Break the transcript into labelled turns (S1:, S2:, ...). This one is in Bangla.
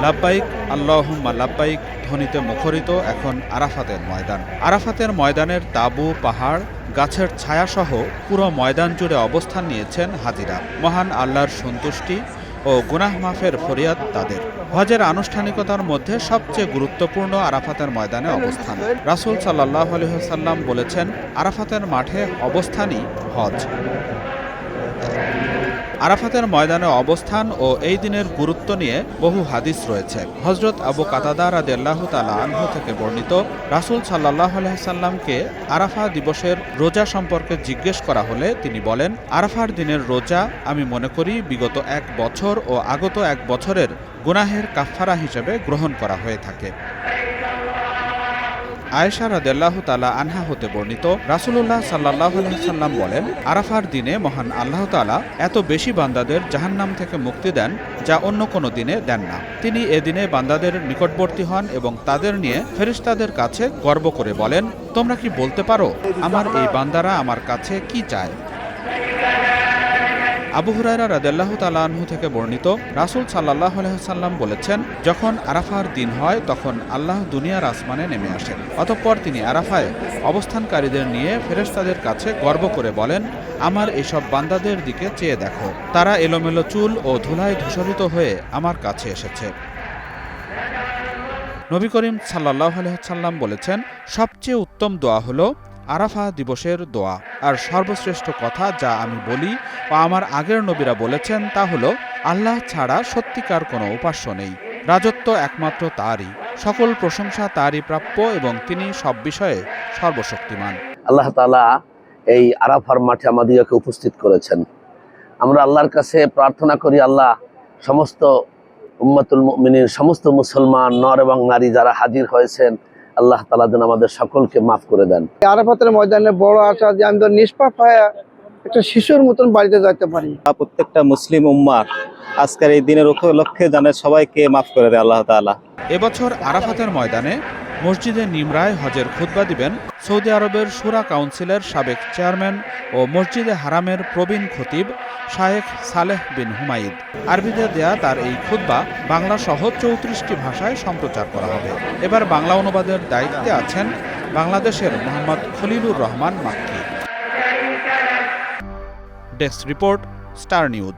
S1: লাব্বাইক আল্লাহুম্মা লাব্বাইক ধ্বনিতে মুখরিত এখন আরাফাতের ময়দান। আরাফাতের ময়দানের তাঁবু, পাহাড়, গাছের ছায়াসহ পুরো ময়দান জুড়ে অবস্থান নিয়েছেন হাজিরা। মহান আল্লাহর সন্তুষ্টি ও গুনাহ মাফের ফরিয়াদ তাদের। হজের আনুষ্ঠানিকতার মধ্যে সবচেয়ে গুরুত্বপূর্ণ আরাফাতের ময়দানে অবস্থান। রাসূল সাল্লাল্লাহু আলাইহি ওয়াসাল্লাম বলেছেন, আরাফাতের মাঠে অবস্থানই হজ। আরাফাতের ময়দানে অবস্থান ও এই দিনের গুরুত্ব নিয়ে বহু হাদিস রয়েছে। হযরত আবু কাতাদা রাদিয়াল্লাহু তাআলা আনহু থেকে বর্ণিত, রাসূল সাল্লাল্লাহু আলাইহি সাল্লামকে আরাফা দিবসের রোজা সম্পর্কে জিজ্ঞেস করা হলে তিনি বলেন, আরাফার দিনের রোজা আমি মনে করি বিগত ১ বছর ও আগত ১ বছরের গুনাহের কাফফারা হিসেবে গ্রহণ করা হয়ে থাকে। আয়েশা রাদিয়াল্লাহু তাআলা আনহা হতে বর্ণিত, রাসূলুল্লাহ সাল্লাল্লাহু আলাইহি সাল্লাম বলেন, আরাফার দিনে মহান আল্লাহ তাআলা এত বেশি বান্দাদের জাহান্নাম থেকে মুক্তি দেন যা অন্য কোনো দিনে দেন না। তিনি এদিনে বান্দাদের নিকটবর্তী হন এবং তাদের নিয়ে ফেরেশতাদের কাছে গর্ব করে বলেন, তোমরা কি বলতে পারো আমার এই বান্দারা আমার কাছে কি চায়? আবু হুরায়রা রাদিয়াল্লাহু তাআলা আনহু থেকে বর্ণিত, রাসূল সাল্লাল্লাহু আলাইহি ওয়াসাল্লাম বলেছেন, যখন আরাফার দিন হয় তখন আল্লাহ দুনিয়ার আসমানে নেমে আসেন। অতঃপর তিনি আরাফায় অবস্থানকারীদের নিয়ে ফেরেশতাদের কাছে গর্ব করে বলেন, আমার এসব বান্দাদের দিকে চেয়ে দেখো, তারা এলোমেলো চুল ও ধুলায় ধূসরিত হয়ে আমার কাছে এসেছে। নবী করিম সাল্লাল্লাহু আলাইহি ওয়াসাল্লাম বলেছেন, সবচেয়ে উত্তম দোয়া হলো আরাফা দিবসের দোয়া, আর সর্বশ্রেষ্ঠ কথা যা আমি বলি ও আমার আগের নবীরা বলেছেন তা হলো, আল্লাহ ছাড়া সত্যিকার কোনো উপাস্য নেই, রাজত্ব একমাত্র তারই, সকল প্রশংসা তারই প্রাপ্য এবং তিনি সব বিষয়ে সর্বশক্তিমান।
S2: আল্লাহ তাআলা এই আরাফার মাঠে আমাদেরকে উপস্থিত করেছেন। আমরা আল্লাহর কাছে প্রার্থনা করি, আল্লাহ সমস্ত উম্মাতুল মুমিনিন, সমস্ত মুসলমান নর এবং নারী যারা হাজির হয়েছেন, আল্লাহ তাআলা যেন আমাদের সকলকে মাফ করে দেন।
S3: আরাফাতের ময়দানে বড় আশা যে আমি তো নিষ্পাপ হয়ে একটা শিশুর মতন বাড়িতে যাইতে পারি।
S4: প্রত্যেকটা মুসলিম উম্মার আজকের এই দিনের উপলক্ষে জানে সবাইকে মাফ করে দেয় আল্লাহ তাআলা।
S1: এবছর আরাফাতের ময়দানে মসজিদে নিমরায় হজের খুতবা দিবেন সৌদি আরবের শুরা কাউন্সিলের সাবেক চেয়ারম্যান ও মসজিদে হারামের প্রবীণ খতিব শায়েখ সালেহ বিন হুমাইদ। আরবিতে দেয়া তার এই খুতবা বাংলা সহ ৩৪টি ভাষায় সম্প্রচার করা হবে। এবার বাংলা অনুবাদের দায়িত্বে আছেন বাংলাদেশের Mohammad Khalilur Rahman Makki. Desk report, star news.